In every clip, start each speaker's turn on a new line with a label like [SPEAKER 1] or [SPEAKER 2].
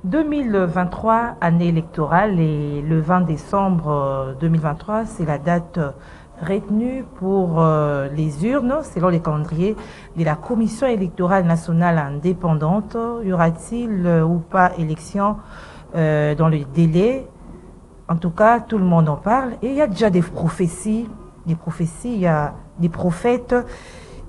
[SPEAKER 1] 2023, année électorale, et le 20 décembre 2023, c'est la date retenue pour les urnes, selon les calendriers de la Commission électorale nationale indépendante. Y aura-t-il ou pas élection dans le délai? En tout cas, tout le monde en parle. Et il y a déjà des prophéties, il y a des prophètes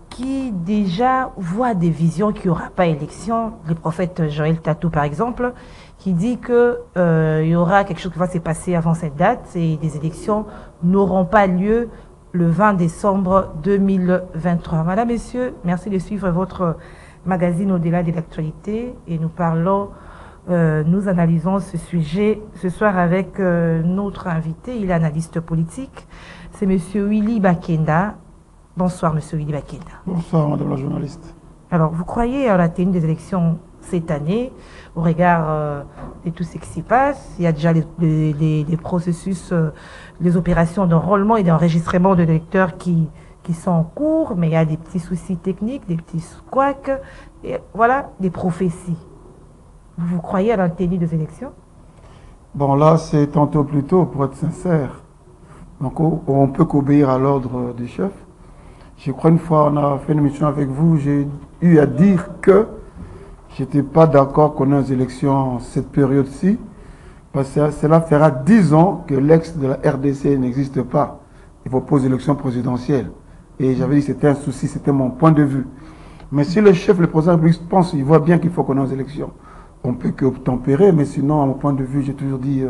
[SPEAKER 1] qui déjà voient des visions qu'il n'y aura pas élection. Le prophète Joël Tatou, par exemple, qui dit que il y aura quelque chose qui va se passer avant cette date et des élections n'auront pas lieu le 20 décembre 2023. Madame, Messieurs, merci de suivre votre magazine Au-delà de l'actualité et nous analysons ce sujet ce soir avec notre invité. Il est analyste politique. C'est Monsieur Willy Bakenda. Bonsoir, Monsieur Willy Bakenda.
[SPEAKER 2] Bonsoir, Madame la journaliste.
[SPEAKER 1] Alors, vous croyez à la tenue des élections cette année, au regard de tout ce qui s'y passe? Il y a déjà des processus, des opérations d'enrôlement et d'enregistrement de l'électeur qui sont en cours, mais il y a des petits soucis techniques, des petits couacs, et voilà, des prophéties. Vous croyez à la tenue des élections?
[SPEAKER 2] Bon, là, c'est tantôt plus tôt, pour être sincère. Donc, on peut qu'obéir à l'ordre du chef. Je crois une fois, on a fait une émission avec vous, j'ai eu à dire que je n'étais pas d'accord qu'on ait des élections cette période-ci, parce que cela fera 10 ans que l'ex de la RDC n'existe pas. Il propose l'élection présidentielle. Et j'avais dit que c'était un souci, c'était mon point de vue. Mais si le chef, le président de la République pense, il voit bien qu'il faut qu'on ait des élections. On peut que tempérer, mais sinon, à mon point de vue, j'ai toujours dit...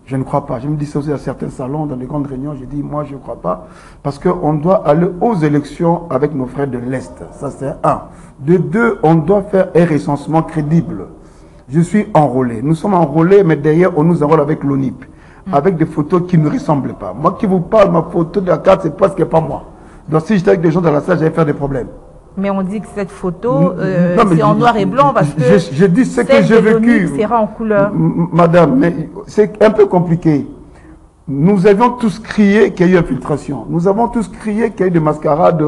[SPEAKER 2] je ne crois pas. Je me dis ça aussi à certains salons, dans les grandes réunions, je dis, moi, je ne crois pas. Parce qu'on doit aller aux élections avec nos frères de l'Est. Ça, c'est un. De deux, on doit faire un recensement crédible. Je suis enrôlé. Nous sommes enrôlés, mais derrière, on nous enrôle avec l'ONIP. Avec des photos qui ne nous ressemblent pas. Moi qui vous parle, ma photo de la carte, c'est presque pas moi. Donc si j'étais avec des gens dans la salle, j'allais faire des problèmes.
[SPEAKER 1] Mais on dit que cette photo, c'est en noir et blanc parce que
[SPEAKER 2] je dis ce que j'ai vécu.
[SPEAKER 1] Sera en couleur.
[SPEAKER 2] Madame, mais c'est un peu compliqué. Nous avions tous crié qu'il y a eu infiltration. Nous avons tous crié qu'il y a eu des mascarades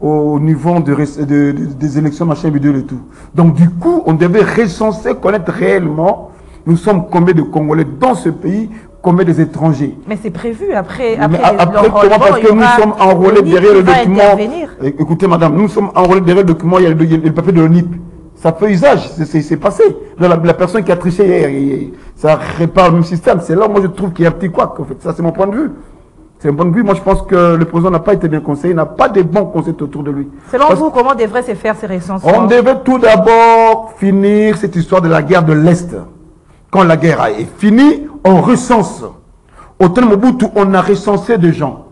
[SPEAKER 2] au niveau des élections, machin, bidule et tout. Donc du coup, on devait recenser, connaître réellement, nous sommes combien de Congolais dans ce pays, combien des étrangers.
[SPEAKER 1] Mais c'est prévu après
[SPEAKER 2] comment, parce que nous sommes enrôlés derrière le document. Écoutez, madame, nous sommes enrôlés derrière le document, il y a le papier de l'ONIP. Ça fait usage, c'est passé. La personne qui a triché hier, ça répare le même système. C'est là où moi je trouve qu'il y a un petit couac, en fait. Ça, c'est mon point de vue. C'est mon point de vue. Moi, je pense que le président n'a pas été bien conseillé, n'a pas de bons conseils autour de lui.
[SPEAKER 1] Selon vous, comment devraient se faire ces recensements?
[SPEAKER 2] On devait tout d'abord finir cette histoire de la guerre de l'Est. Quand la guerre est finie, on recense. Au temps de Mobutu, on a recensé des gens.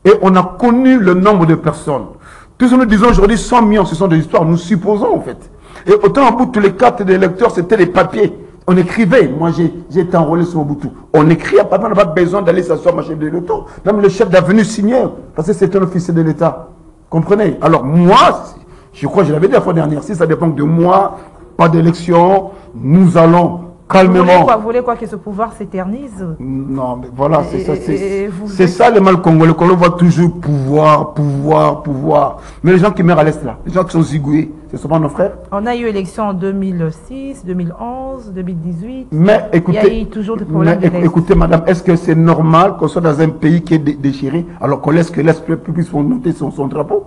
[SPEAKER 2] Et on a connu le nombre de personnes. Tout ce que nous disons aujourd'hui, 100 millions, ce sont des histoires, nous supposons en fait. Et au temps de Mobutu, les cartes des électeurs, c'était les papiers. On écrivait. Moi, j'ai été enrôlé sur Mobutu. On écrit, on n'a pas besoin d'aller s'asseoir ma chef de l'État. Même le chef d'avenue signait, parce que c'est un officier de l'État. Comprenez? Alors moi, je crois que je l'avais dit la fois dernière, si ça dépend de moi, pas d'élection, nous allons... calmement.
[SPEAKER 1] Vous voulez quoi que ce pouvoir s'éternise?
[SPEAKER 2] Non, mais voilà, c'est ça le mal congolais. Le Congo voit toujours pouvoir, pouvoir, pouvoir. Mais les gens qui meurent à l'Est là, les gens qui sont zigoués, ce sont pas nos frères.
[SPEAKER 1] On a eu élection en 2006, 2011, 2018.
[SPEAKER 2] Mais écoutez,
[SPEAKER 1] il y a eu toujours des problèmes.
[SPEAKER 2] Écoutez, madame, est-ce que c'est normal qu'on soit dans un pays qui est déchiré alors qu'on laisse que l'Est puisse monter son drapeau?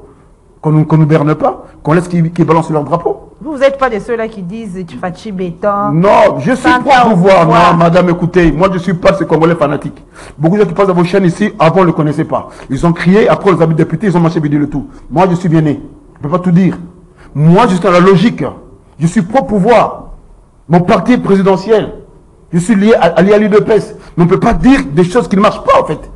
[SPEAKER 2] Qu'on ne gouverne pas? Qu'on laisse qu'ils balancent leur drapeau?
[SPEAKER 1] Vous n'êtes pas de ceux-là qui disent tu fâches béton.
[SPEAKER 2] Non, je suis pas au pouvoir. Non, madame, écoutez, moi je suis pas ce Congolais fanatique. Beaucoup de gens qui passent à vos chaînes ici, avant on ne le connaissait pas. Ils ont crié, après on les a mis députés, ils ont marché bidé le tout. Moi je suis bien né. Je ne peux pas tout dire. Moi je suis dans la logique. Je suis pro-pouvoir. Mon parti est présidentiel. Je suis lié à l'UDPS. Mais on ne peut pas dire des choses qui ne marchent pas en fait.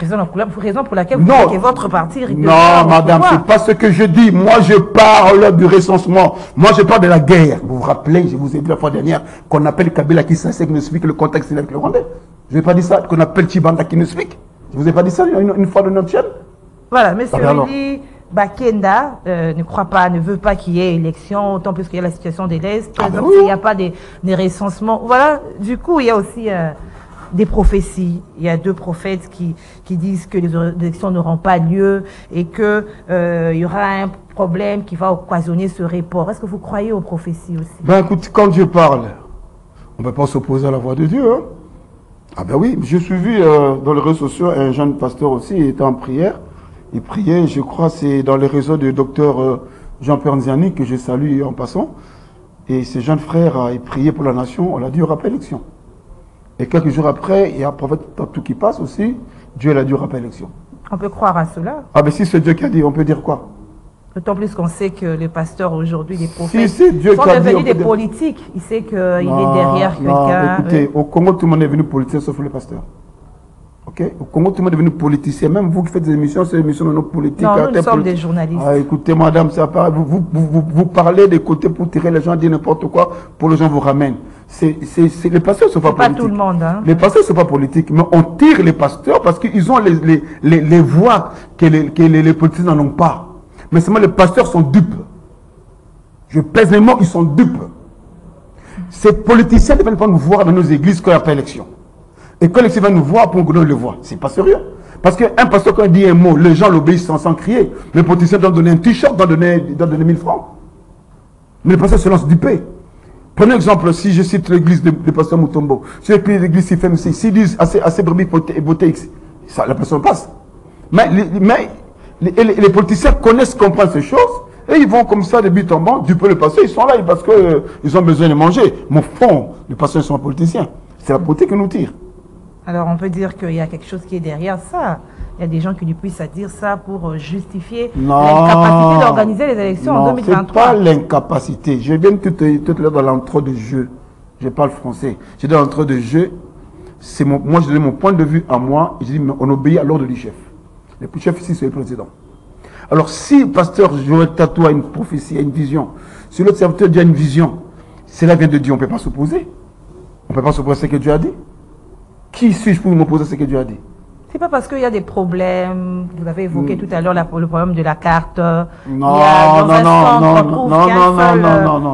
[SPEAKER 1] Raison pour laquelle vous dites que votre parti...
[SPEAKER 2] Non, madame, c'est pas ce que je dis. Moi, je parle du recensement. Moi, je parle de la guerre. Vous vous rappelez, je vous ai dit la fois dernière, qu'on appelle Kabila qui s'assèque, qui ne explique le contexte avec le Rwandais. Je n'ai pas dit ça, qu'on appelle Chibanda qui ne explique. Je vous ai pas dit ça une fois de notre chaîne.
[SPEAKER 1] Voilà, monsieur Willy Bakenda ne croit pas, ne veut pas qu'il y ait élection, autant plus qu'il y a la situation de l'Est. Donc, il n'y a pas des recensements. Voilà, du coup, il y a aussi... des prophéties. Il y a deux prophètes qui disent que les élections n'auront pas lieu et que il y aura un problème qui va occasionner ce report. Est-ce que vous croyez aux prophéties aussi?
[SPEAKER 2] Ben écoute, quand je parle, On ne peut pas s'opposer à la voix de Dieu. Hein. Ah ben oui, j'ai suivi dans les réseaux sociaux un jeune pasteur aussi, il était en prière. Il priait, je crois, c'est dans les réseaux du docteur Jean-Pierre Nziani, que je salue en passant. Et ce jeune frère a prié pour la nation, on l'a dit, il y aura pas élection. Et quelques jours après, il y a un prophète tout qui passe aussi, Dieu l'a dit, il n'y aura pas élection.
[SPEAKER 1] On peut croire à cela.
[SPEAKER 2] Ah ben si c'est Dieu qui a dit, on peut dire quoi?
[SPEAKER 1] D'autant plus qu'on sait que les pasteurs aujourd'hui, les
[SPEAKER 2] Si
[SPEAKER 1] prophètes,
[SPEAKER 2] c'est Dieu
[SPEAKER 1] sont
[SPEAKER 2] qui a dit,
[SPEAKER 1] devenus
[SPEAKER 2] on
[SPEAKER 1] des
[SPEAKER 2] peut dire...
[SPEAKER 1] politiques. Il sait qu'il est derrière quelqu'un.
[SPEAKER 2] Écoutez, au Congo, tout le monde est venu politicien sauf les pasteurs. Ok? Au Congo, tout le monde est devenu politicien. Même vous qui faites des émissions, c'est des émissions maintenant politiques.
[SPEAKER 1] Non, nous sommes des journalistes.
[SPEAKER 2] Ah, écoutez, madame, ça part, vous parlez des côtés pour tirer les gens à dire n'importe quoi, pour les gens vous ramènent. Les pasteurs ne sont pas politiques.
[SPEAKER 1] Pas tout le monde. Hein.
[SPEAKER 2] Les pasteurs ne sont pas politiques, mais on tire les pasteurs parce qu'ils ont les voix que les politiciens n'en ont pas. Mais seulement les pasteurs sont dupes. Je pèse les mots, ils sont dupes. Ces politiciens ne veulent pas nous voir dans nos églises quand il n'y a pas élection. Et quand l'élection va nous voir pour que nous le voient, c'est pas sérieux. Parce qu'un pasteur, quand il dit un mot, les gens l'obéissent sans crier. Le politicien doit donner un t-shirt, doit donner 1000 francs. Mais le pasteur se lance dupé. Prenez exemple, si je cite l'église de pasteur Mutombo, si l'église FMC, s'ils disent assez brebis beauté X, ça, la personne passe. Mais les politiciens connaissent, comprennent ces choses, et ils vont comme ça de but en banc, duper le pasteur, ils sont là parce qu'ils ont besoin de manger. Mais au fond, les pasteurs sont politiciens. C'est la politique qui nous tire.
[SPEAKER 1] Alors on peut dire qu'il y a quelque chose qui est derrière ça. Il y a des gens qui lui puissent à dire ça pour justifier l'incapacité d'organiser les élections en 2023.
[SPEAKER 2] C'est pas l'incapacité. Je viens tout à l'heure dans l'entre de jeu. Je parle français. Je dis l'entre de jeu. Moi, je donne mon point de vue à moi. Je dis, mais on obéit à l'ordre du chef. Le chef ici, c'est le président. Alors, si le pasteur Joël Tatou a une prophétie, a une vision, si l'autre serviteur dit a une vision, cela vient de Dieu, on ne peut pas s'opposer. On ne peut pas s'opposer à ce que Dieu a dit. Qui suis-je pour m'opposer à ce que Dieu a dit?
[SPEAKER 1] C'est pas parce qu'il y a des problèmes, vous avez évoqué tout à l'heure le problème de la carte.
[SPEAKER 2] Non,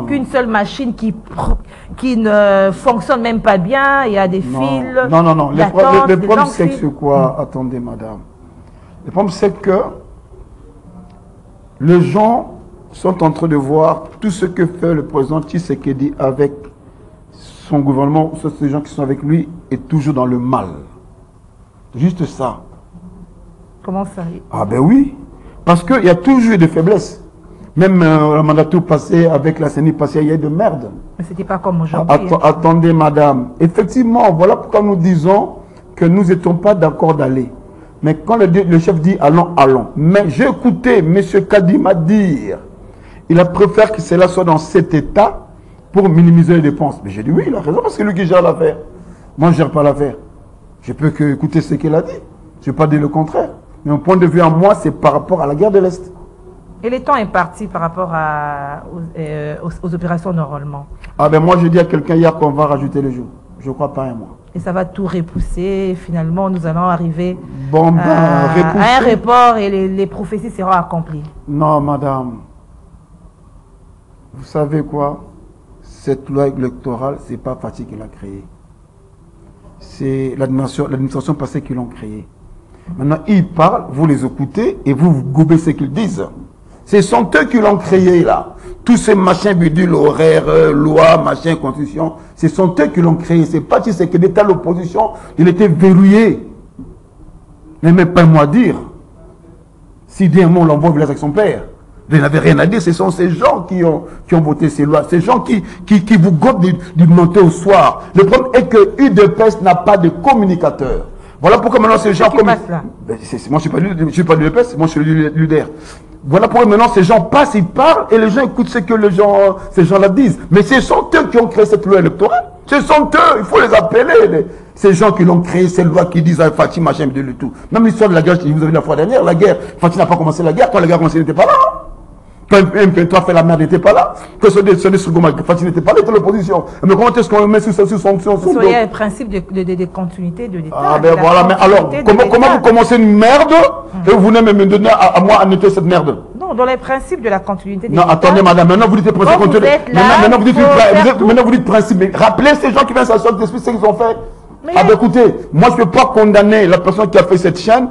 [SPEAKER 1] qu'une seule machine qui ne fonctionne même pas bien, il y a des fils.
[SPEAKER 2] Non. Le problème c'est que quoi? Attendez, madame. Le problème c'est que les gens sont en train de voir tout ce que fait le président Tshisekedi avec son gouvernement, ces gens qui sont avec lui, est toujours dans le mal. Juste ça.
[SPEAKER 1] Comment ça?
[SPEAKER 2] Ah ben oui. Parce qu'il y a toujours eu des faiblesses. Même le mandat tout passé avec la CENI passée, il y a eu de merde.
[SPEAKER 1] Mais c'était pas comme aujourd'hui.
[SPEAKER 2] Attendez, madame. Effectivement, voilà pourquoi nous disons que nous n'étions pas d'accord d'aller. Mais quand le chef dit allons, allons. Mais j'ai écouté M. Kadima dire, il a préféré que cela soit dans cet état pour minimiser les dépenses. Mais j'ai dit oui, il a raison, parce que c'est lui qui gère l'affaire. Moi, je ne gère pas l'affaire. Je peux que écouter ce qu'il a dit. Je ne vais pas dire le contraire. Mais mon point de vue à moi, c'est par rapport à la guerre de l'Est.
[SPEAKER 1] Et le temps est parti par rapport aux opérations d'enrôlement. Ah
[SPEAKER 2] ben moi, je dis à quelqu'un hier qu'on va rajouter le jour. Je ne crois pas un mois.
[SPEAKER 1] Et ça va tout repousser. Et finalement, nous allons arriver
[SPEAKER 2] à
[SPEAKER 1] un report et les prophéties seront accomplies.
[SPEAKER 2] Non, madame. Vous savez quoi? Cette loi électorale, ce n'est pas Fatih qui l'a créée. C'est l'administration passée qui l'ont créée. Maintenant, ils parlent, vous les écoutez et vous gobez ce qu'ils disent. Ce sont eux qui l'ont créé là. Tous ces machins bidules, horaires, lois, machins, constitution, ce sont eux qui l'ont créé. C'est pas si c'est que l'État, l'opposition, il était verrouillé. Mais même pas moi dire. Si d'un mot, on l'envoie au village avec son père. Il n'avait rien à dire. Ce sont ces gens qui ont voté ces lois. Ces gens qui vous gobent du matin au soir. Le problème est que UDPS n'a pas de communicateur. Voilà pourquoi maintenant ces gens... Moi, je ne suis pas de l'UDPS, moi je suis l'UDR. Voilà pourquoi maintenant ces gens passent, ils parlent et les gens écoutent ce que ces gens-là disent. Mais ce sont eux qui ont créé cette loi électorale. Ce sont eux, il faut les appeler. Ces gens qui l'ont créé, ces lois qui disent à Fatih, machin, de tout. Même l'histoire de la guerre, vous avez vu la fois dernière, la guerre, Fatih n'a pas commencé la guerre. Quand la guerre a commencé, il n'était pas là. Quand M23 fait la merde, il n'était pas là. Quand Fatih n'était pas là, il était l'opposition. Mais comment est-ce qu'on met sous son
[SPEAKER 1] il y a un principe de continuité de l'État.
[SPEAKER 2] Ah ben voilà, mais alors, comment vous commencez une merde et vous venez me donner à moi à noter cette merde?
[SPEAKER 1] Non, dans les principes de la continuité de l'État.
[SPEAKER 2] Non, attendez madame, maintenant vous dites principe de continuité. Maintenant vous dites principe. Mais rappelez ces gens qui viennent s'asseoir d'esprit ce qu'ils ont fait. Ah ben écoutez, moi je ne peux pas condamner la personne qui a fait cette chaîne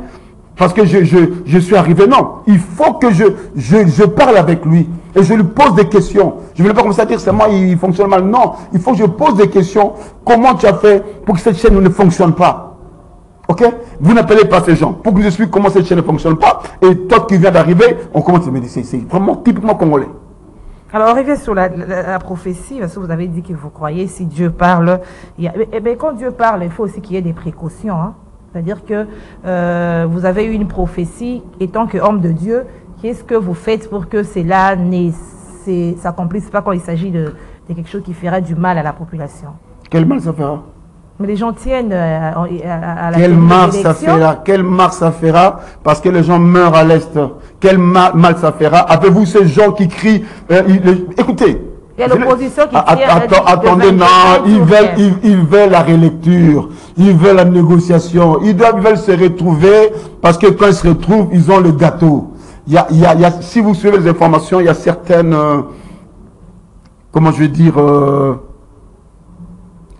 [SPEAKER 2] parce que je suis arrivé. Non, il faut que je parle avec lui et je lui pose des questions. Je ne voulais pas commencer à dire c'est moi, il fonctionne mal. Non, il faut que je pose des questions. Comment tu as fait pour que cette chaîne ne fonctionne pas? Ok? Vous n'appelez pas ces gens pour que je vous explique comment cette chaîne ne fonctionne pas. Et toi qui viens d'arriver, on commence à me dire c'est vraiment typiquement congolais.
[SPEAKER 1] Alors, on revient sur la prophétie, parce que vous avez dit que vous croyez, si Dieu parle, mais quand Dieu parle, il faut aussi qu'il y ait des précautions. Hein. C'est-à-dire que vous avez eu une prophétie, étant qu'homme de Dieu, qu'est-ce que vous faites pour que cela ne s'accomplisse pas quand il s'agit de quelque chose qui fera du mal à la population?
[SPEAKER 2] Quel mal ça fera?
[SPEAKER 1] Mais les gens tiennent à la
[SPEAKER 2] quel mal ça fera? Quel mal ça fera? Parce que les gens meurent à l'Est. Quel mal ça fera? Avez-vous ces gens qui crient écoutez.
[SPEAKER 1] Il y a l'opposition qui
[SPEAKER 2] attendez, non, ils veulent la relecture. Ils veulent la négociation. Ils veulent se retrouver parce que quand ils se retrouvent, ils ont le gâteau. Si vous suivez les informations, il y a certaines... comment je vais dire...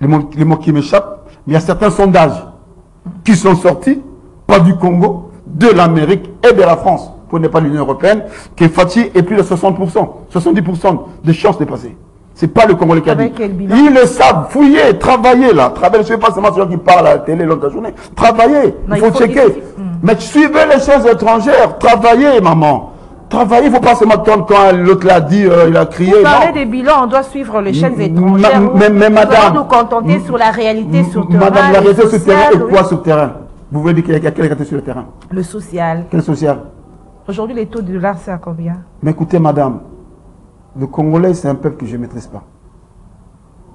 [SPEAKER 2] les mots qui m'échappent, mais il y a certains sondages qui sont sortis, pas du Congo, de l'Amérique et de la France, pour ne pas l'Union européenne, que Fatih est plus de 60%, 70% de chances de passer. C'est pas le Congolais qui a dit. Ils le savent, fouillez, travaillez là. Travaillez, ne suivez pas seulement ceux qui parlent à la télé l'autre journée. Travaillez, il faut checker. Mais suivez les choses étrangères, travaillez maman. Travailler, il ne faut pas se m'attendre quand l'autre l'a dit, il a crié.
[SPEAKER 1] Vous parlez des bilans, on doit suivre les chaînes étrangères.
[SPEAKER 2] Mais madame,
[SPEAKER 1] nous contenter sur la réalité sur terrain.
[SPEAKER 2] Madame, la réalité sur terrain et quoi sur terrain? Vous voulez dire qu'il y a quelle réalité sur le terrain?
[SPEAKER 1] Le social.
[SPEAKER 2] Quel social?
[SPEAKER 1] Aujourd'hui, les taux de dollar, c'est à combien? Mais
[SPEAKER 2] écoutez, madame, le Congolais, c'est un peuple que je ne maîtrise pas.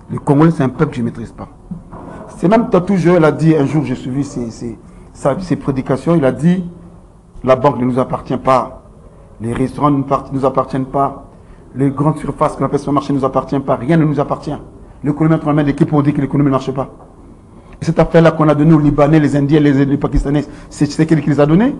[SPEAKER 2] Le Congolais, c'est un peuple que je ne maîtrise pas. C'est même Tatou Joël a dit, un jour, j'ai suivi ses prédications, il a dit, la banque ne nous appartient pas. Les restaurants ne nous appartiennent pas. Les grandes surfaces qu'on appelle sur le marché ne nous appartiennent pas. Rien ne nous appartient. L'économie est en main d'équipe pour dire que l'économie ne marche pas. Et cette affaire-là qu'on a donnée aux Libanais, les Indiens, les Pakistanais, c'est qui les a donnés?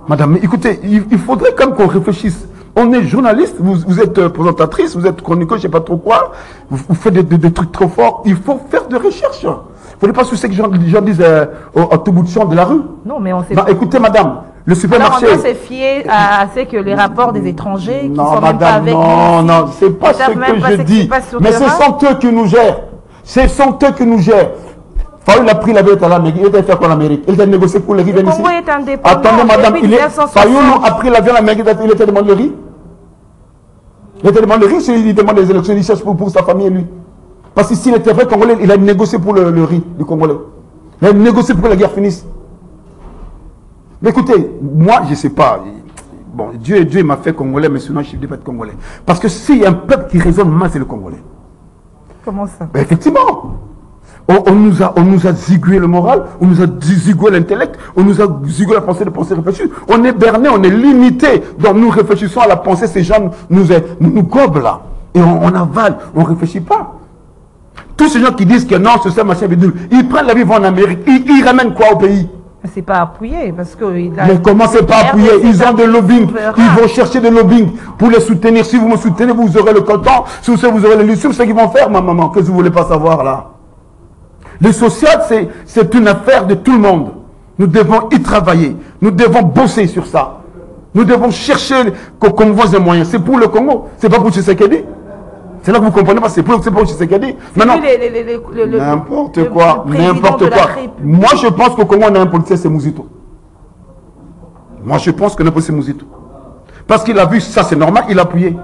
[SPEAKER 2] Madame, mais écoutez, il faudrait quand même qu'on réfléchisse. On est journaliste, vous êtes présentatrice, vous êtes chroniqueuse, je ne sais pas trop quoi. Vous faites des trucs trop forts. Il faut faire de recherche. Il ne faudrait pas soucier que les gens disent à tout bout de champ de la rue.
[SPEAKER 1] Non, mais on sait
[SPEAKER 2] pas. Écoutez, madame. Le supermarché.
[SPEAKER 1] Alors on doit se fier à ce que les rapports des étrangers qui
[SPEAKER 2] non,
[SPEAKER 1] sont
[SPEAKER 2] madame,
[SPEAKER 1] même pas avec
[SPEAKER 2] nous. Non, c'est pas ce que je dis. Mais ce sont eux qui nous gèrent. Ce sont eux qui nous gèrent. Fayoul a pris la bête à l'Amérique. Il était fait quoi l'Amérique? Il était négocié pour le riz.
[SPEAKER 1] Le Congo est indépendant.
[SPEAKER 2] Attendez, madame, Fayoul a pris l'avion à l'Amérique. Il était demandé le riz. Il était demandé le riz, il demande les élections, il cherche pour sa famille et lui. Parce que s'il était vrai Congolais, il a négocié pour le riz du Congolais. Il a négocié pour que la guerre finisse. Mais écoutez, moi, je ne sais pas. Bon, Dieu m'a fait Congolais, mais sinon, je ne suis pas Congolais. Parce que s'il y a un peuple qui raisonne mal, c'est le Congolais.
[SPEAKER 1] Comment ça?
[SPEAKER 2] Ben, effectivement. On nous a zigué le moral, on nous a zigué l'intellect, on nous a zigué la pensée de penser réfléchir. On est berné, on est limité. Donc nous réfléchissons à la pensée, ces gens nous gobent là. Et on avale, on ne réfléchit pas. Tous ces gens qui disent que non, c'est ça, machin, bidule, ils prennent la vie, vont en Amérique, ils ramènent quoi au pays?
[SPEAKER 1] C'est pas appuyé parce que.
[SPEAKER 2] Mais comment c'est pas appuyé? Ils ont de lobbying. Ils vont chercher de lobbying pour les soutenir. Si vous me soutenez, vous aurez le coton. Si vous aurez le luxe, c'est ce qu'ils vont faire, ma maman. Qu'est-ce que vous voulez pas savoir là? Le social, c'est une affaire de tout le monde. Nous devons y travailler. Nous devons bosser sur ça. Nous devons chercher qu'on voit des moyens. C'est pour le Congo. C'est pas pour Tshisekedi. C'est là que vous comprenez pas, c'est pour Tshisekedi. Maintenant, n'importe quoi, n'importe quoi. Moi, je pense qu'au Congo, on a un politicien, c'est Mouzito. Moi, je pense que notre politicien, c'est Mouzito. Parce qu'il a vu ça, c'est normal, il a appuyé.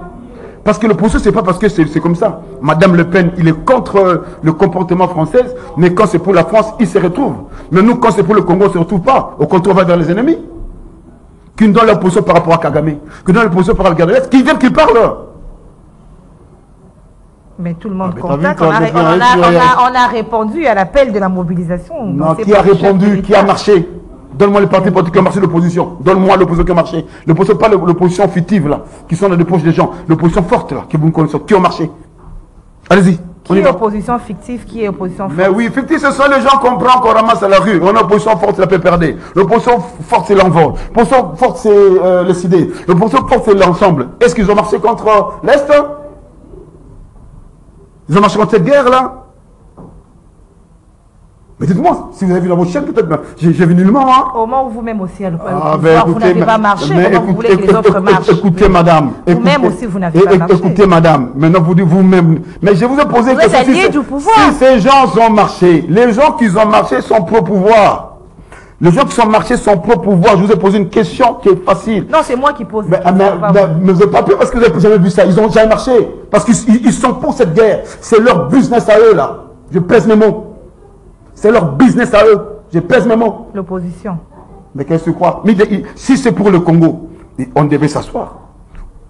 [SPEAKER 2] Parce que le procès, c'est pas parce que c'est comme ça. Madame Le Pen, il est contre le comportement français, mais quand c'est pour la France, il se retrouve. Mais nous, quand c'est pour le Congo, on ne se retrouve pas. Au contraire, on va vers les ennemis. Qui nous donnent leur position par rapport à Kagame. Qui nous donnent leur position par rapport à Gardez, qui viennent, qui parlent.
[SPEAKER 1] Mais tout le monde constate, on a répondu à l'appel de la mobilisation.
[SPEAKER 2] Non, qui a répondu, qui a marché? Donne-moi les partis politiques qui ont marché l'opposition. Donne-moi l'opposition qui a marché. L'opposition, pas l'opposition fictive là, qui sont dans les poches des gens. L'opposition forte là, que vous connaissez, qui ont marché. Allez-y.
[SPEAKER 1] Qui est opposition fictive, qui est opposition forte?
[SPEAKER 2] Mais oui, fictive, ce sont les gens qu'on prend, qu'on ramasse à la rue. On a opposition forte, c'est la paix perdue. L'opposition forte, c'est l'envol. L'opposition forte, c'est les idées. L'opposition forte, c'est l'ensemble. Est-ce qu'ils ont marché contre l'Est? Ils ont marché contre cette guerre là? Mais dites-moi, si vous avez vu dans vos chaînes, peut-être, j'ai vu nullement. Hein.
[SPEAKER 1] Au moment où vous-même aussi, à le
[SPEAKER 2] Ah,
[SPEAKER 1] pouvoir, vous n'avez pas marché, comment vous voulez que les autres marchent?
[SPEAKER 2] Écoutez, madame.
[SPEAKER 1] Vous-même aussi, vous n'avez pas marché.
[SPEAKER 2] Écoutez, madame. Maintenant, vous dites vous-même. Mais je vous ai posé une question.
[SPEAKER 1] Vous êtes allié du pouvoir.
[SPEAKER 2] Si ces gens ont marché, les gens qui ont marché sont pro-pouvoir. Les gens qui sont marchés sont pro-pouvoir. Je vous ai posé une question qui est facile.
[SPEAKER 1] Non, c'est moi qui pose.
[SPEAKER 2] Mais vous n'avez pas pu parce que vous n'avez jamais vu ça. Ils n'ont jamais marché. Parce qu'ils sont pour cette guerre. C'est leur business à eux, là. Je pèse mes mots. C'est leur business à eux. Je pèse mes mots.
[SPEAKER 1] L'opposition.
[SPEAKER 2] Mais qu'est-ce que tu crois? Si c'est pour le Congo, on devait s'asseoir.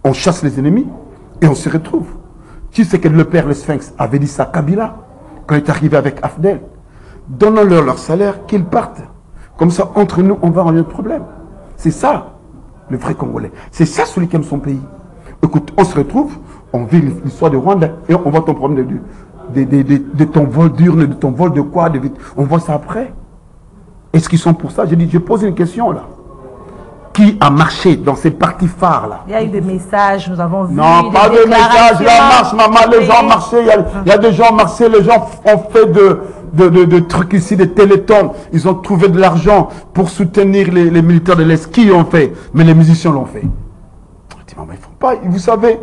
[SPEAKER 2] On chasse les ennemis et on se retrouve. Tu sais que le père, le Sphinx, avait dit ça à Kabila quand il est arrivé avec Afdel. Donnons-leur leur salaire, qu'ils partent. Comme ça, entre nous, on va régler le problème. C'est ça, le vrai Congolais. C'est ça, celui qui aime son pays. Écoute, on se retrouve, on vit l'histoire de Rwanda et on voit ton problème de ton vol d'urne, de ton vol de quoi, on voit ça après. Est-ce qu'ils sont pour ça? Je pose une question là. Qui a marché dans ces partis phares là?
[SPEAKER 1] Il y a eu des messages, nous avons vu.
[SPEAKER 2] Non, pas de messages, la marche, maman, les gens marchaient, il y a des gens marchaient, les gens ont fait de trucs ici, des télétons. Ils ont trouvé de l'argent pour soutenir les militaires de l'Est. Qui ont fait? Mais les musiciens l'ont fait. Je dis, maman, ils ne font pas. Vous savez,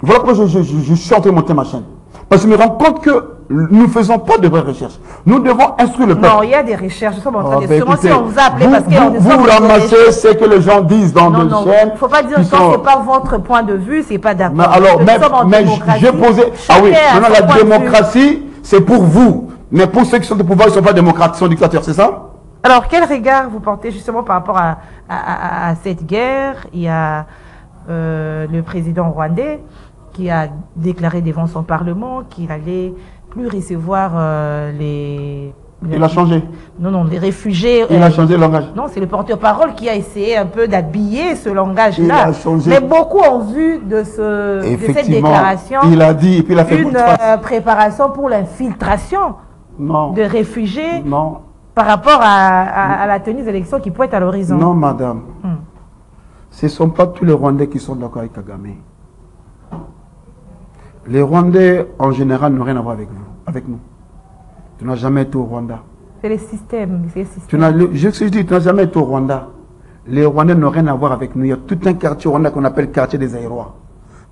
[SPEAKER 2] voilà pourquoi je suis en train de monter ma chaîne. Parce que je me rends compte que nous ne faisons pas de vraies recherches. Nous devons instruire le peuple.
[SPEAKER 1] Non, il y a des recherches. Nous sommes en train de... Sûrement si on vous a appelé parce qu'on
[SPEAKER 2] vous ramassez ce que les gens disent dans nos chaînes.
[SPEAKER 1] Il ne faut pas dire que ce n'est pas votre point de vue, ce n'est pas d'accord.
[SPEAKER 2] Mais je posais... Ah oui, maintenant la démocratie, c'est pour vous. Mais pour ceux qui sont au pouvoir, ils ne sont pas démocrates, ils sont dictateurs, c'est ça?
[SPEAKER 1] Alors, quel regard vous portez justement par rapport à cette guerre? Il y a le président rwandais qui a déclaré devant son parlement qu'il allait plus recevoir
[SPEAKER 2] Il a changé.
[SPEAKER 1] Non, les réfugiés.
[SPEAKER 2] Il a changé le langage.
[SPEAKER 1] Non, c'est le porte-parole qui a essayé un peu d'habiller ce langage-là.
[SPEAKER 2] Il a changé.
[SPEAKER 1] Mais beaucoup ont vu de cette déclaration
[SPEAKER 2] il a dit, et puis il a fait
[SPEAKER 1] une préparation pour l'infiltration de réfugiés par rapport à la tenue des élections qui pointe à l'horizon.
[SPEAKER 2] Non, madame. Ce ne sont pas tous les Rwandais qui sont d'accord avec Kagame. Les Rwandais, en général, n'ont rien à voir avec vous, avec nous. Tu n'as jamais été au Rwanda.
[SPEAKER 1] C'est les systèmes.
[SPEAKER 2] Je dis, tu n'as jamais été au Rwanda. Les Rwandais n'ont rien à voir avec nous. Il y a tout un quartier au Rwanda qu'on appelle quartier des Aérois.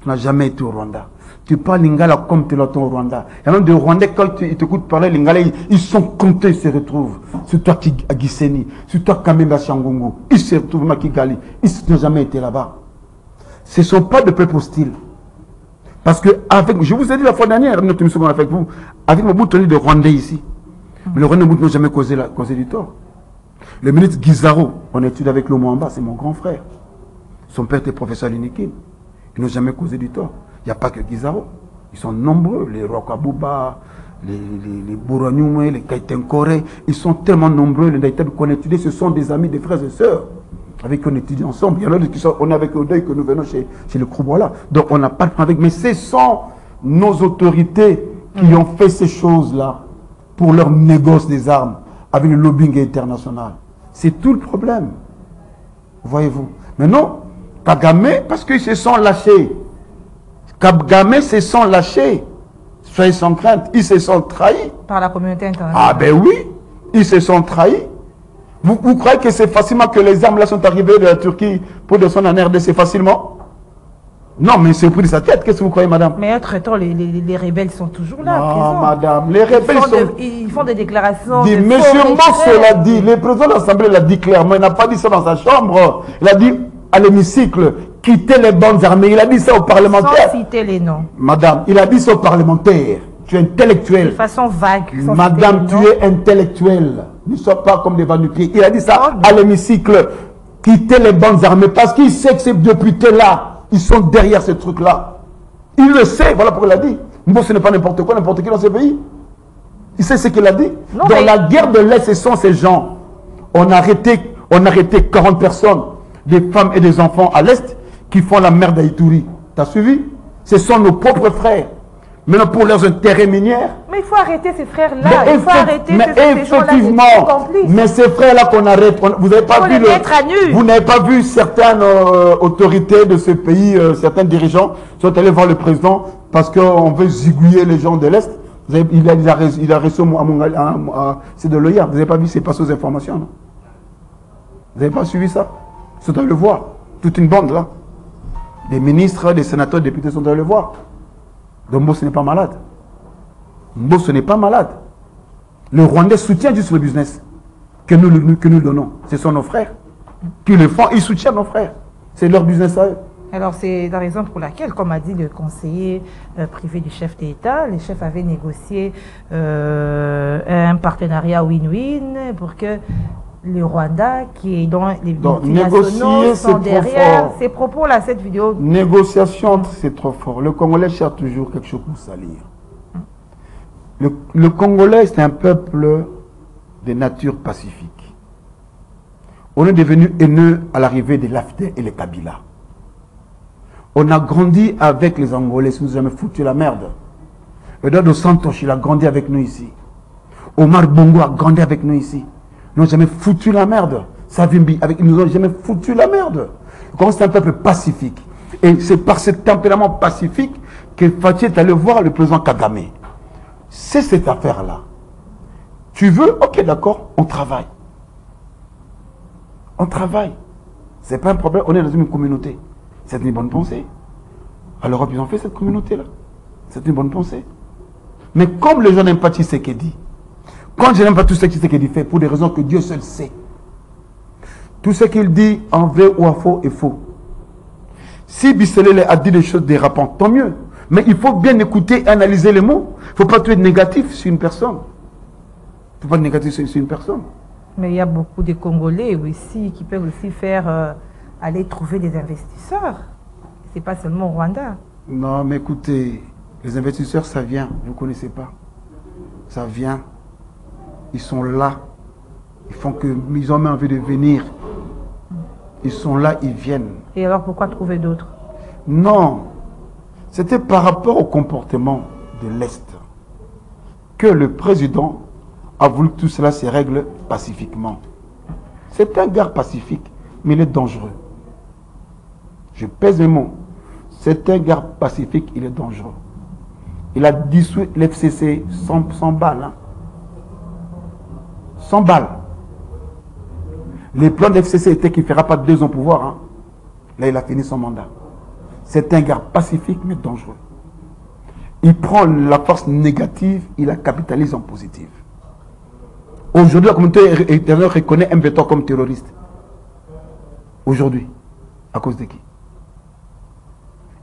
[SPEAKER 2] Tu n'as jamais été au Rwanda. Tu parles lingala comme tu l'entends au Rwanda. Il y a même des Rwandais, quand ils t'écoutent parler lingala, ils sont comptés, ils se retrouvent. C'est toi qui à Gisenyi, c'est toi Kamemba Shangongo. Ils se retrouvent à Kigali. Ils n'ont jamais été là-bas. Ce ne sont pas de peuple hostile. Parce que, je vous ai dit la fois dernière, notre émission avec vous, avec Mobutu de Rwandais ici. Mais le Rwandais n'ont jamais causé du tort. Le ministre Guizaro, on étude avec le Mwamba, c'est mon grand frère. Son père était professeur à l'Inikin. Ils n'ont jamais causé du tort. Il n'y a pas que Guizaro. Ils sont nombreux, les Rwakabuba, les Bouranyoume, les Kaitenkore. Ils sont tellement nombreux, les Naïtab qu'on étudie, ce sont des amis, des frères et sœurs. Avec qui on étudie ensemble. Il y en a d'autres qui sont, on est avec le deuil que nous venons chez le Krouboula. Donc on n'a pas de problème avec. Mais ce sont nos autorités qui ont fait ces choses-là pour leur négoce des armes avec le lobbying international. C'est tout le problème. Voyez-vous. Mais non, Kagame, parce qu'ils se sont lâchés. Kagame se sont lâchés. Soyez sans crainte. Ils se sont trahis.
[SPEAKER 1] Par la communauté internationale.
[SPEAKER 2] Ah ben oui, ils se sont trahis. Vous croyez que c'est facilement que les armes là sont arrivées de la Turquie pour descendre en RDC facilement? Non, mais c'est au prix de sa tête. Qu'est-ce que vous croyez, madame?
[SPEAKER 1] Mais entre-temps, les rebelles sont toujours là.
[SPEAKER 2] Non, madame, les rebelles
[SPEAKER 1] ils font des déclarations.
[SPEAKER 2] Monsieur Mosso l'a dit, le président de l'Assemblée l'a dit clairement, il n'a pas dit ça dans sa chambre. Il a dit à l'hémicycle, quittez les bandes armées. Il a dit ça aux parlementaires.
[SPEAKER 1] Sans citer les noms.
[SPEAKER 2] Madame, il a dit ça aux parlementaires. Tu es intellectuel.
[SPEAKER 1] De façon vague.
[SPEAKER 2] Madame, tu es intellectuel. Ne sois pas comme des va-nu-pieds. Il a dit ça à l'hémicycle. Quittez les bandes armées parce qu'il sait que ces députés-là, ils sont derrière ce truc-là. Il le sait, voilà pourquoi il a dit. Bon, ce n'est pas n'importe quoi, n'importe qui dans ce pays. Il sait ce qu'il a dit. Non, dans la guerre de l'Est, ce sont ces gens. On a arrêté 40 personnes, des femmes et des enfants à l'Est, qui font la merde à Ituri. T'as suivi? Ce sont nos propres frères. Maintenant, pour leurs intérêts miniers.
[SPEAKER 1] Mais il faut arrêter ces frères-là. Il faut arrêter
[SPEAKER 2] ces gens-là. Mais ces frères-là qu'on arrête, vous n'avez pas vu vous n'avez pas vu certaines autorités de ce pays, certains dirigeants sont allés voir le président parce qu'on veut zigouiller les gens de l'Est Il a reçu c'est de l'OIA. Vous n'avez pas vu c'est passé aux informations, non? Vous n'avez pas suivi ça? Vous doit le voir. Toute une bande là. Des ministres, des sénateurs, des députés sont allés le voir. Donc Mbosso n'est pas malade. Mbosso n'est pas malade. Le Rwandais soutient juste le business que nous donnons. Ce sont nos frères qui le font. Ils soutiennent nos frères. C'est leur business à eux.
[SPEAKER 1] Alors, c'est la raison pour laquelle, comme a dit le conseiller privé du chef d'État, les chefs avaient négocié un partenariat win-win pour que le Rwanda, qui est dans les multinationaux, sont derrière ces propos-là, cette vidéo.
[SPEAKER 2] Négociation, c'est trop fort. Le Congolais cherche toujours quelque chose pour salir. Le Congolais, c'est un peuple de nature pacifique. On est devenu haineux à l'arrivée de l'AFDE et les Kabila. On a grandi avec les Angolais, ils nous ont jamais foutu la merde. Eduardo Santos, il a grandi avec nous ici. Omar Bongo a grandi avec nous ici. Ils n'ont jamais foutu la merde. Savimbi, ils nous ont jamais foutu la merde. C'est un peuple pacifique. Et c'est par ce tempérament pacifique que Fatih est allé voir le président Kagame. C'est cette affaire-là. Tu veux? Ok, d'accord, on travaille. On travaille. C'est pas un problème, on est dans une communauté. C'est une bonne pensée. À l'Europe, ils ont fait cette communauté-là. C'est une bonne pensée. Mais comme les gens n'aiment pas Tshisekedi, quand je n'aime pas tout ce que Tshisekedi fait, pour des raisons que Dieu seul sait, tout ce qu'il dit en vrai ou en faux est faux. Si Bisselele a dit des choses dérapantes, tant mieux. Mais il faut bien écouter et analyser les mots. Il ne faut pas tout être négatif sur une personne. Il ne faut pas être négatif sur une personne.
[SPEAKER 1] Mais il y a beaucoup de Congolais aussi qui peuvent aussi faire aller trouver des investisseurs. Ce n'est pas seulement au Rwanda.
[SPEAKER 2] Non, mais écoutez, les investisseurs, ça vient. Vous ne connaissez pas. Ça vient. Ils sont là. Ils ont même envie de venir. Ils sont là, ils viennent.
[SPEAKER 1] Et alors pourquoi trouver d'autres?
[SPEAKER 2] Non. C'était par rapport au comportement de l'Est que le président a voulu que tout cela se règle pacifiquement. C'est un gars pacifique, mais il est dangereux. Je pèse mes mots. C'est un gars pacifique, il est dangereux. Il a dissous l'FCC sans balles. Hein. 100 balles. Les plans de l'FCC étaient qu'il ne fera pas 2 ans au pouvoir. Hein. Là, il a fini son mandat. C'est un gars pacifique, mais dangereux. Il prend la force négative, il la capitalise en positive. Aujourd'hui, la communauté internationale reconnaît M23 comme terroriste. Aujourd'hui. À cause de qui?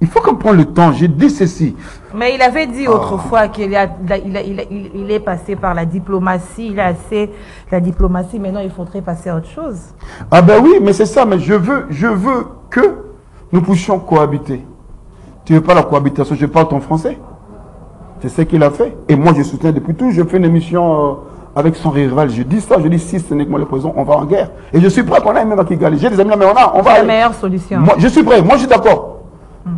[SPEAKER 2] Il faut qu'on prenne le temps. Je dis ceci.
[SPEAKER 1] Mais il avait dit autrefois qu'il est passé par la diplomatie. Il a assez la diplomatie. Maintenant, il faudrait passer à autre chose.
[SPEAKER 2] Ah ben oui, mais c'est ça. Mais je veux que nous puissions cohabiter. Tu ne veux pas la cohabitation? Je parle ton français. C'est ce qu'il a fait. Et moi, je soutiens depuis tout. Je fais une émission avec son rival. Je dis ça. Je dis si ce n'est que moi le président, on va en guerre. Et je suis prêt qu'on aille même à Kigali. J'ai des amis là, mais on va.
[SPEAKER 1] C'est la meilleure solution.
[SPEAKER 2] Moi, je suis prêt. Moi, je suis d'accord.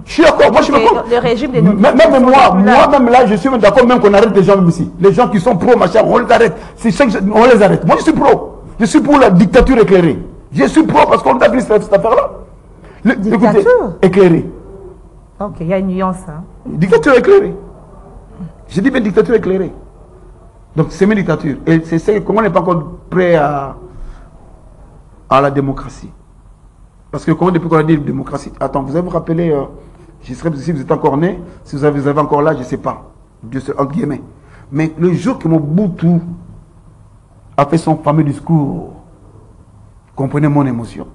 [SPEAKER 2] Je suis d'accord. Moi, je suis d'accord.
[SPEAKER 1] Le régime des
[SPEAKER 2] même moi-même là, je suis même d'accord même qu'on arrête les gens même ici. Les gens qui sont pro, machin, on les arrête. On les arrête. Moi, je suis pro. Je suis pour la dictature éclairée. Je suis pro parce qu'on a vu cette affaire-là.
[SPEAKER 1] Dictature
[SPEAKER 2] éclairée.
[SPEAKER 1] Ok, il y a une nuance. Hein.
[SPEAKER 2] Dictature éclairée. J'ai dit bien dictature éclairée. Donc, c'est une dictature. Et c'est comment on n'est pas encore prêt à la démocratie. Parce que comment depuis qu'on a dit démocratie, attends, vous avez vous rappelé, je serais si vous êtes encore né, si vous avez encore là, je ne sais pas, Dieu seul, entre guillemets. Mais le jour que Mobutu a fait son fameux discours, comprenez mon émotion.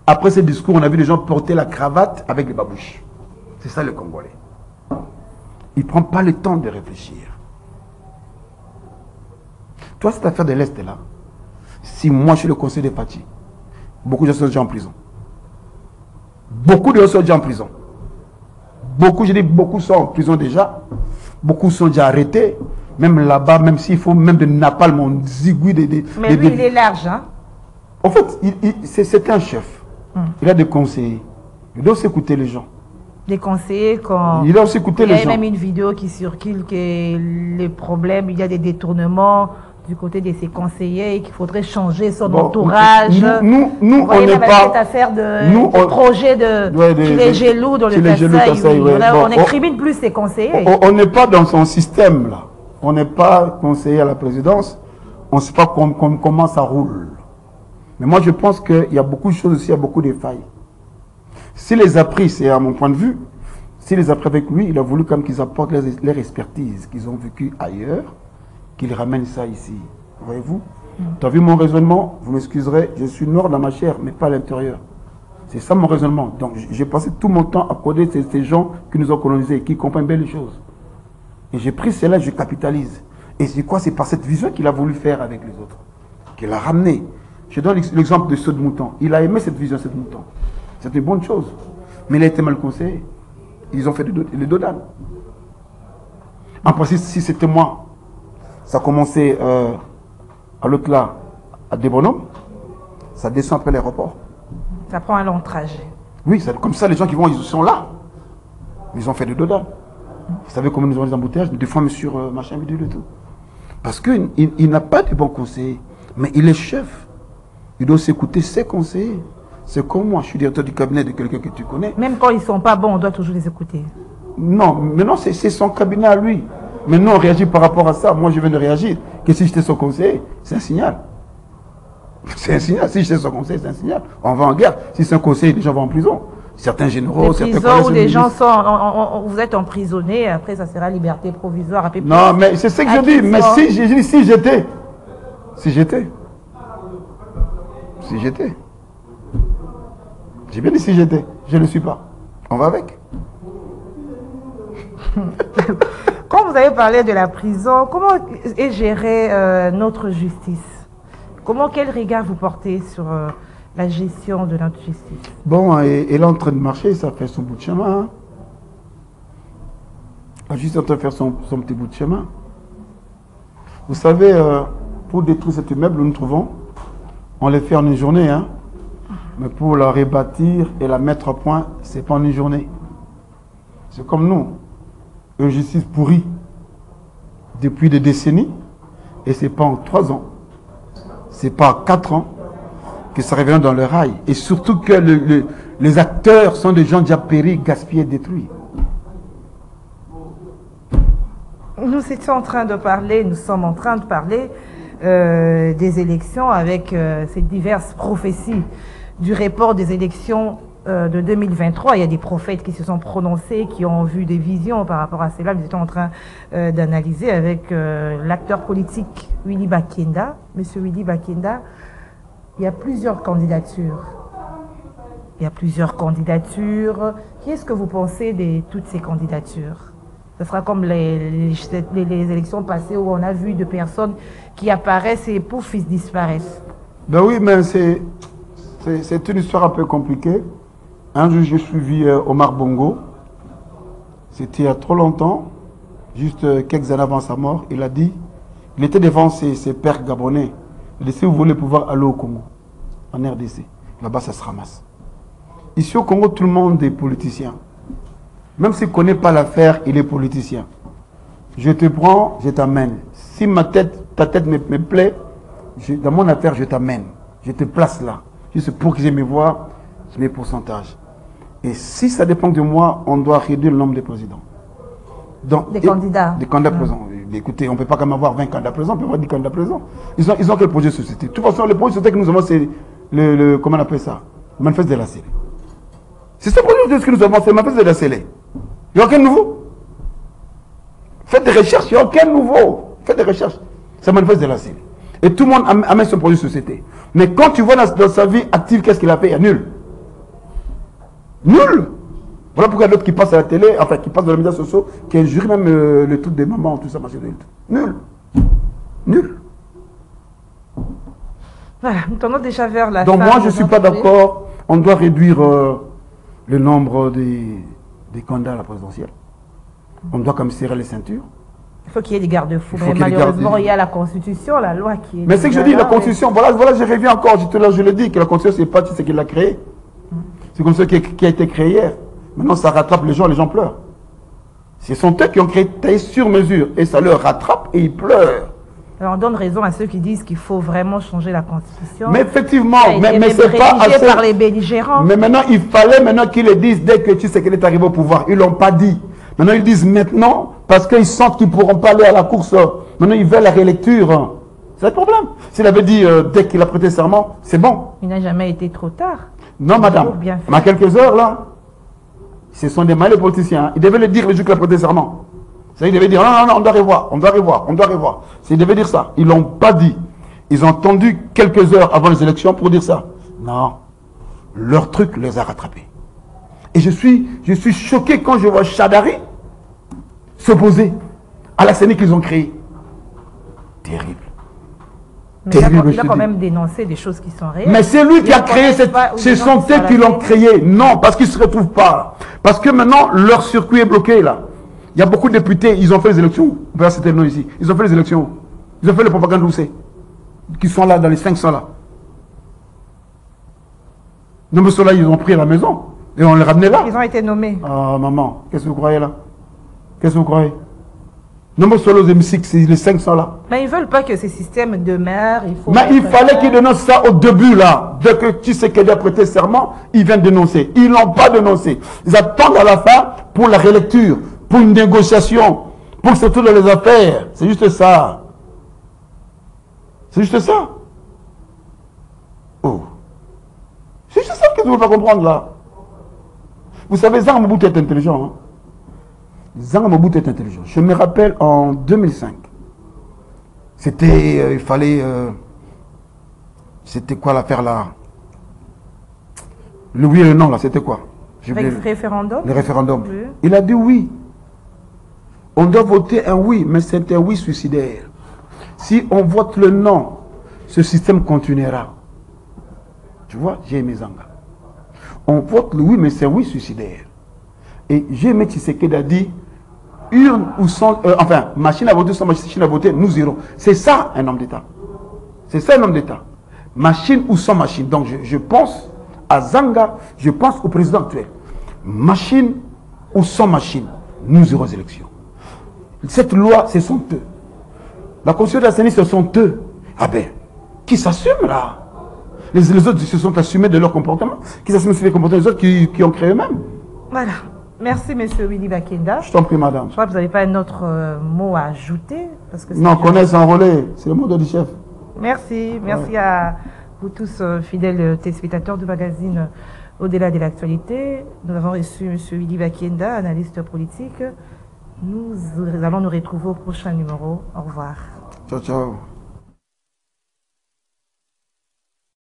[SPEAKER 2] Après ce discours, on a vu les gens porter la cravate avec les babouches. C'est ça le Congolais. Il ne prend pas le temps de réfléchir. Toi, cette affaire de l'Est là, si moi je suis le conseiller des Fatih, beaucoup de gens sont déjà en prison. Beaucoup de gens sont déjà en prison. Beaucoup sont en prison déjà. Beaucoup sont déjà arrêtés. Même là-bas, même s'il faut même de napalm, on zigouille
[SPEAKER 1] mais lui, il est large, hein?
[SPEAKER 2] En fait, c'est un chef. Il a des conseillers. Il doit aussi écouter les gens.
[SPEAKER 1] Des conseillers quand...
[SPEAKER 2] Il doit aussi écouter les gens.
[SPEAKER 1] Il y a même une vidéo qui circule que les problèmes, il y a des détournements du côté de ses conseillers et qu'il faudrait changer son entourage.
[SPEAKER 2] Nous on n'est pas...
[SPEAKER 1] cette affaire de projet de Kilé-Gelou dans le Kasaï. On incrimine plus ses conseillers.
[SPEAKER 2] On n'est pas dans son système là. on n'est pas conseiller à la présidence, on ne sait pas comment ça roule. Mais moi, je pense qu'il y a beaucoup de choses aussi, il y a beaucoup de failles. S'il les a pris, c'est à mon point de vue, s'il les a pris avec lui, il a voulu comme qu'ils apportent leur expertise qu'ils ont vécu ailleurs, qu'ils ramènent ça ici. Voyez-vous? Tu as vu mon raisonnement? Vous m'excuserez, je suis nord dans ma chair, mais pas à l'intérieur. C'est ça mon raisonnement. Donc j'ai passé tout mon temps à coder ces gens qui nous ont colonisés, qui comprennent bien les choses. Et j'ai pris cela, je capitalise. Et c'est quoi? C'est par cette vision qu'il a voulu faire avec les autres. Qu'il a ramené. Je donne l'exemple de ceux de Mouton. Il a aimé cette vision, cette Mouton. C'est une bonne chose. Mais il a été mal conseillé. Ils ont fait les dos d'âne. En principe, si c'était moi, ça commençait à l'autre là, à Débonhomme, ça descend après l'aéroport.
[SPEAKER 1] Ça prend un long trajet.
[SPEAKER 2] Oui, comme ça, les gens qui vont, ils sont là. Ils ont fait des dos d'âne. Vous savez comment nous avons des embouteillages? Des fois, sur machin, bidule et tout. Parce qu'il n'a pas de bons conseillers. Mais il est chef. Il doit s'écouter ses conseillers. C'est comme moi, je suis directeur du cabinet de quelqu'un que tu connais.
[SPEAKER 1] Même quand ils ne sont pas bons, on doit toujours les écouter.
[SPEAKER 2] Non, mais non, c'est son cabinet à lui. Mais nous, on réagit par rapport à ça. Moi, je viens de réagir. Que si j'étais son conseiller, c'est un signal. C'est un signal. Si j'étais son conseiller, c'est un signal. On va en guerre. Si c'est un conseiller, les gens vont en prison. Certains généraux,
[SPEAKER 1] certains prisons où les gens sont... vous êtes emprisonnés, après ça sera liberté provisoire. Après,
[SPEAKER 2] non, mais c'est ce que je dis. Mais si j'étais... J'ai bien dit si j'étais. Je ne le suis pas. On va avec.
[SPEAKER 1] Quand vous avez parlé de la prison, comment est gérée notre justice? Quel regard vous portez sur la gestion de notre justice?
[SPEAKER 2] Bon, elle est en train de marcher, ça fait son bout de chemin. Hein. La justice est en train de faire son petit bout de chemin. Vous savez, pour détruire cet immeuble, nous trouvons, on les fait en une journée, hein. Mais pour la rebâtir et la mettre à point, c'est pas en une journée. C'est comme nous. Une justice pourrie depuis des décennies, et c'est pas en 3 ans, c'est pas en 4 ans que ça revient dans le rail. Et surtout que les acteurs sont des gens déjà péris, gaspillés, détruits.
[SPEAKER 1] Nous sommes en train de parler des élections avec ces diverses prophéties du report des élections de 2023. Il y a des prophètes qui se sont prononcés, qui ont vu des visions par rapport à cela. Nous étions en train d'analyser avec l'acteur politique Willy Bakenda. Monsieur Willy Bakenda, il y a plusieurs candidatures. Qu'est-ce que vous pensez de toutes ces candidatures? Ce sera comme les élections passées où on a vu de personnes qui apparaissent et pouf, ils disparaissent.
[SPEAKER 2] Ben oui, mais c'est une histoire un peu compliquée. Un jour, j'ai suivi Omar Bongo. C'était il y a trop longtemps, juste quelques années avant sa mort. Il a dit, il était devant ses pères gabonais. Il dit, si vous voulez pouvoir aller au Congo, en RDC, là-bas, ça se ramasse. Ici au Congo, tout le monde est politicien. Même s'il ne connaît pas l'affaire, il est politicien. Je te prends, je t'amène. Si ta tête me plaît, dans mon affaire, je t'amène. Je te place là. Juste pour que je me voie, mes pourcentages. Et si ça dépend de moi, on doit réduire le nombre de présidents. Donc,
[SPEAKER 1] des candidats.
[SPEAKER 2] Des candidats présents. Écoutez, on ne peut pas quand même avoir 20 candidats présents, on peut avoir 10 candidats présents. Ils ont quel projet de société? De toute façon, le projet de société que nous avons, c'est comment on appelle ça? Le manifeste de la CELE. C'est ce projet de ce que nous avons, c'est le manifeste de la CELE. Il n'y a aucun nouveau. Faites des recherches, il n'y a aucun nouveau. Faites des recherches. C'est le manifeste de la CELE. Et tout le monde amène son projet de société. Mais quand tu vois dans sa vie active, qu'est-ce qu'il a fait? Il y a nul. Nul. Voilà pourquoi il y a d'autres qui passent à la télé, enfin qui passent dans les médias sociaux, qui injurient même le truc des mamans, tout ça, machin. Nul. Nul.
[SPEAKER 1] Voilà, nous tournons déjà vers la fin.
[SPEAKER 2] Donc moi, je ne suis pas d'accord. On doit réduire le nombre des candidats à la présidentielle. On doit comme serrer les ceintures.
[SPEAKER 1] Il faut qu'il y ait des garde-fous. Mais malheureusement, il y a la Constitution, la loi qui est...
[SPEAKER 2] Mais c'est que je dis, la Constitution, voilà, je reviens encore, je le dis, que la Constitution, c'est pas ce qu'il a créé. C'est comme ça qui a été créé hier. Maintenant, ça rattrape les gens pleurent. Ce sont eux qui ont créé sur mesure. Et ça leur rattrape et ils pleurent.
[SPEAKER 1] Alors on donne raison à ceux qui disent qu'il faut vraiment changer la Constitution.
[SPEAKER 2] Mais effectivement, mais c'est pas assez...
[SPEAKER 1] par les belligérants.
[SPEAKER 2] Mais maintenant, il fallait qu'ils le disent dès que tu sais qu'il est arrivé au pouvoir. Ils ne l'ont pas dit. Maintenant, ils disent maintenant, Parce qu'ils sentent qu'ils ne pourront pas aller à la course. Maintenant, ils veulent la réélecture. C'est le problème. S'il avait dit dès qu'il a prêté serment, c'est bon.
[SPEAKER 1] Il n'a jamais été trop tard.
[SPEAKER 2] Non, madame. Mais à quelques heures, là, ce sont des malais politiciens. Ils devaient le dire le jour qu'il a prêté serment. Ils devaient dire non, on doit revoir, on doit revoir, on doit revoir. Ils devaient dire ça. Ils ne l'ont pas dit. Ils ont attendu quelques heures avant les élections pour dire ça. Non. Leur truc les a rattrapés. Et je suis choqué quand je vois Chadari s'opposer à la CENI qu'ils ont créée. Terrible.
[SPEAKER 1] Mais il a quand même dénoncé des choses qui sont réelles.
[SPEAKER 2] Mais c'est lui qui a créé cette... Ce sont eux qui l'ont créé. Non, parce qu'ils ne se retrouvent pas. Parce que maintenant, leur circuit est bloqué là. Il y a beaucoup de députés, ils ont fait les élections. On peut citer le nom ici. Ils ont fait les élections. Ils ont fait les propagandes où c'est. Qui sont là, dans les 500 là. Non, mais ceux-là, ils ont pris à la maison. Et on les ramenait là.
[SPEAKER 1] Ils ont été nommés.
[SPEAKER 2] Ah, maman, qu'est-ce que vous croyez là? Qu'est-ce que vous croyez? Non, mais seuls aux hémicycles, c'est les 500 là.
[SPEAKER 1] Mais ils ne veulent pas que ces systèmes demeurent.
[SPEAKER 2] Mais il fallait qu'ils dénoncent ça au début là. Dès que tu sais qu'il a prêté serment, ils viennent dénoncer. Ils ne l'ont pas dénoncé. Ils attendent à la fin pour la rélecture, pour une négociation, pour se tourner les affaires. C'est juste ça. C'est juste ça. Oh. C'est juste ça que vous ne pouvez pas comprendre là. Vous savez, Zang Mobutu est intelligent. Hein? Zang Mobutu est intelligent. Je me rappelle en 2005. C'était, il fallait... c'était quoi l'affaire là? Le oui et le non là, c'était quoi?
[SPEAKER 1] Le référendum?
[SPEAKER 2] Le référendum.
[SPEAKER 1] Oui.
[SPEAKER 2] Il a dit oui. On doit voter un oui, mais c'est un oui suicidaire. Si on vote le non, ce système continuera. Tu vois, j'ai aimé Zanga. On vote le oui, mais c'est un oui suicidaire. Et j'ai aimé Tshisekedi a dit, urne ou sans... enfin, machine à voter, sans machine à voter, nous irons. C'est ça un homme d'État. C'est ça un homme d'État. Machine ou sans machine. Donc je pense à Zanga, je pense au président actuel. Machine ou sans machine, nous irons aux élections. Cette loi, ce sont eux. La Constitution de la CENI, ce sont eux. Ah ben, qui s'assument là? Les autres se sont assumés de leur comportement. Qui s'assument sur les comportements des autres qui ont créé eux-mêmes.
[SPEAKER 1] Voilà. Merci, monsieur Willy Bakenda.
[SPEAKER 2] Je t'en prie, madame.
[SPEAKER 1] Je crois que vous n'avez pas un autre mot à ajouter. Parce que
[SPEAKER 2] non, connaissez en relais. C'est le mot du chef.
[SPEAKER 1] Merci. Merci à vous tous, fidèles téléspectateurs du magazine Au-delà de l'actualité. Nous avons reçu monsieur Willy Bakenda, analyste politique. Nous allons nous retrouver au prochain numéro. Au revoir.
[SPEAKER 2] Ciao, ciao.